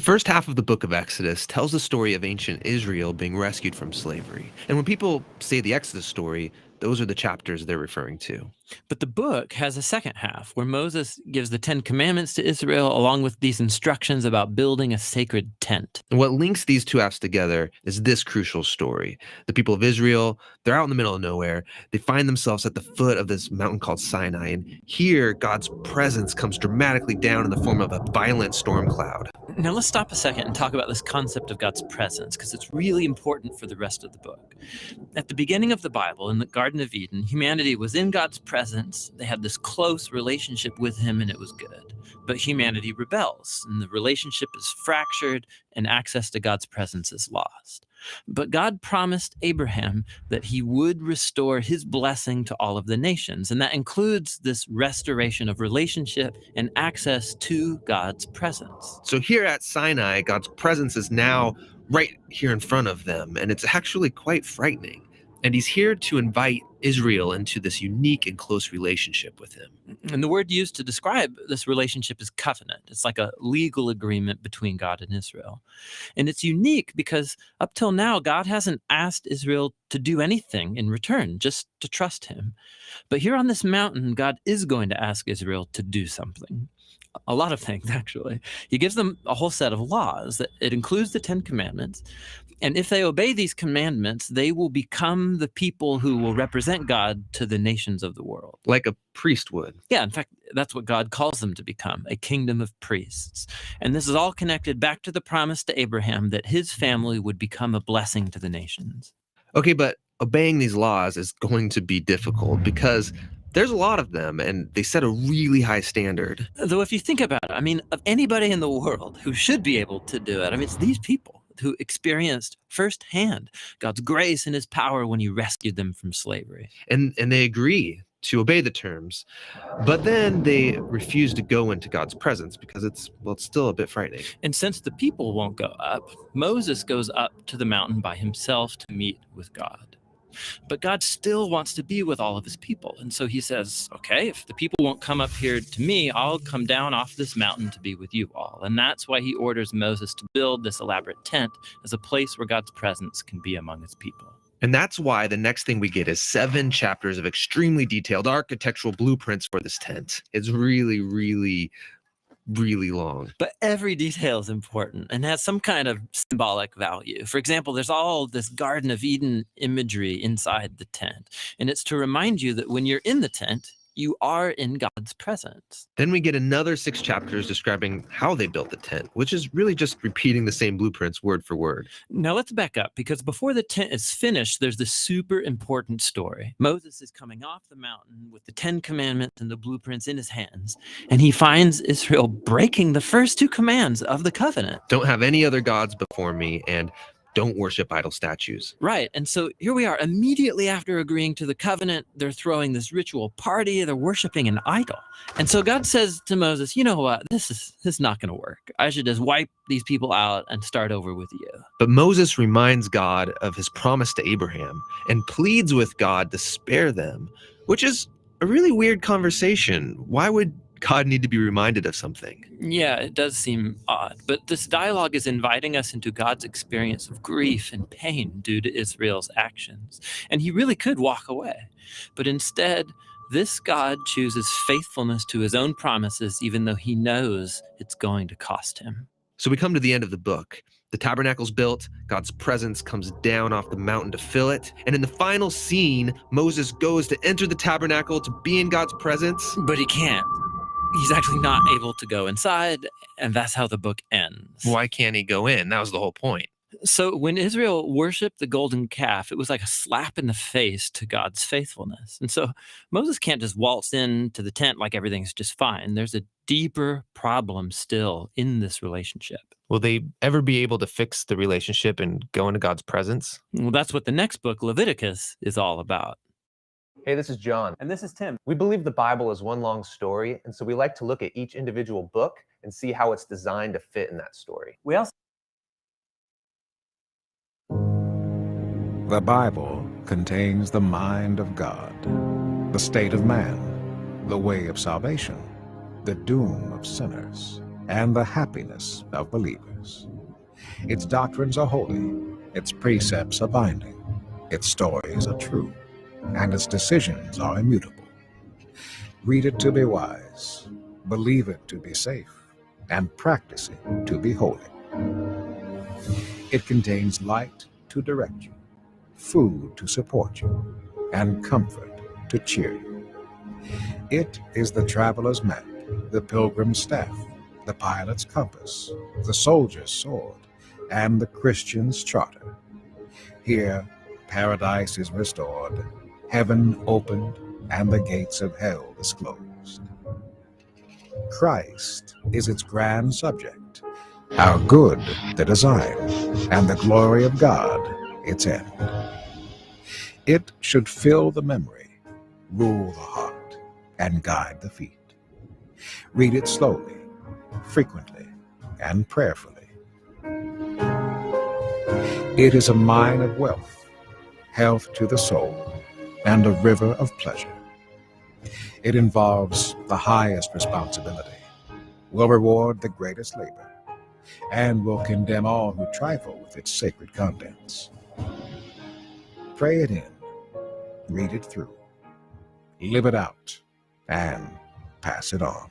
first half of the book of Exodus tells the story of ancient Israel being rescued from slavery. And when people say the Exodus story, those are the chapters they're referring to. But the book has a second half where Moses gives the 10 Commandments to Israel along with these instructions about building a sacred tent. And what links these two halves together is this crucial story. The people of Israel, they're out in the middle of nowhere. They find themselves at the foot of this mountain called Sinai. And here, God's presence comes dramatically down in the form of a violent storm cloud. Now let's stop a second and talk about this concept of God's presence, because it's really important for the rest of the book. At the beginning of the Bible, in the Garden of Eden, humanity was in God's presence. They had this close relationship with him, and it was good. But humanity rebels, and the relationship is fractured, and access to God's presence is lost. But God promised Abraham that he would restore his blessing to all of the nations, and that includes this restoration of relationship and access to God's presence. So here at Sinai, God's presence is now right here in front of them, and it's actually quite frightening. And he's here to invite Israel into this unique and close relationship with him. And the word used to describe this relationship is covenant. It's like a legal agreement between God and Israel. And it's unique because up till now, God hasn't asked Israel to do anything in return, just to trust him. But here on this mountain, God is going to ask Israel to do something. A lot of things, actually. He gives them a whole set of laws. It includes the 10 Commandments. And if they obey these commandments, they will become the people who will represent God to the nations of the world. Like a priest would. Yeah, in fact, that's what God calls them to become, a kingdom of priests. And this is all connected back to the promise to Abraham that his family would become a blessing to the nations. Okay, but obeying these laws is going to be difficult because there's a lot of them, and they set a really high standard. Though if you think about it, I mean, of anybody in the world who should be able to do it, I mean, it's these people who experienced firsthand God's grace and his power when he rescued them from slavery. And they agree to obey the terms, but then they refuse to go into God's presence because it's still a bit frightening. And since the people won't go up, Moses goes up to the mountain by himself to meet with God. But God still wants to be with all of his people. And so he says, okay, if the people won't come up here to me, I'll come down off this mountain to be with you all. And that's why he orders Moses to build this elaborate tent as a place where God's presence can be among his people. And that's why the next thing we get is 7 chapters of extremely detailed architectural blueprints for this tent. It's really, really, really long. But every detail is important and has some kind of symbolic value. For example, there's all this Garden of Eden imagery inside the tent. And it's to remind you that when you're in the tent, you are in God's presence. Then we get another 6 chapters describing how they built the tent, which is really just repeating the same blueprints word for word. Now let's back up, because before the tent is finished, there's this super important story. Moses is coming off the mountain with the 10 Commandments and the blueprints in his hands, and he finds Israel breaking the first 2 commands of the covenant. Don't have any other gods before me, and don't worship idol statues. Right. And so here we are, immediately after agreeing to the covenant, they're throwing this ritual party, they're worshiping an idol. And so God says to Moses, you know what, this is not going to work. I should just wipe these people out and start over with you. But Moses reminds God of his promise to Abraham and pleads with God to spare them, which is a really weird conversation. Why would God need to be reminded of something? Yeah, it does seem odd, but this dialogue is inviting us into God's experience of grief and pain due to Israel's actions. And he really could walk away. But instead, this God chooses faithfulness to his own promises, even though he knows it's going to cost him. So we come to the end of the book. The tabernacle's built, God's presence comes down off the mountain to fill it, and in the final scene, Moses goes to enter the tabernacle to be in God's presence. But he can't. He's actually not able to go inside, and that's how the book ends. Why can't he go in? That was the whole point. So when Israel worshiped the golden calf, it was like a slap in the face to God's faithfulness. And so Moses can't just waltz into the tent like everything's just fine. There's a deeper problem still in this relationship. Will they ever be able to fix the relationship and go into God's presence? Well, that's what the next book, Leviticus, is all about. Hey, this is John. And this is Tim. We believe the Bible is one long story, and so we like to look at each individual book and see how it's designed to fit in that story. We also The Bible contains the mind of God, the state of man, the way of salvation, the doom of sinners. and the happiness of believers. Its doctrines are holy, its precepts are binding, its stories are true, and its decisions are immutable. Read it to be wise, believe it to be safe, and practice it to be holy. It contains light to direct you, food to support you, and comfort to cheer you. It is the traveler's map, the pilgrim's staff, the pilot's compass, the soldier's sword, and the Christian's charter. Here, paradise is restored, heaven opened, and the gates of hell disclosed. Christ is its grand subject, our good the design, and the glory of God its end. It should fill the memory, rule the heart, and guide the feet. Read it slowly, frequently, and prayerfully. It is a mine of wealth, health to the soul, and a river of pleasure. It involves the highest responsibility, will reward the greatest labor, and will condemn all who trifle with its sacred contents. Pray it in, read it through, live it out, and pass it on.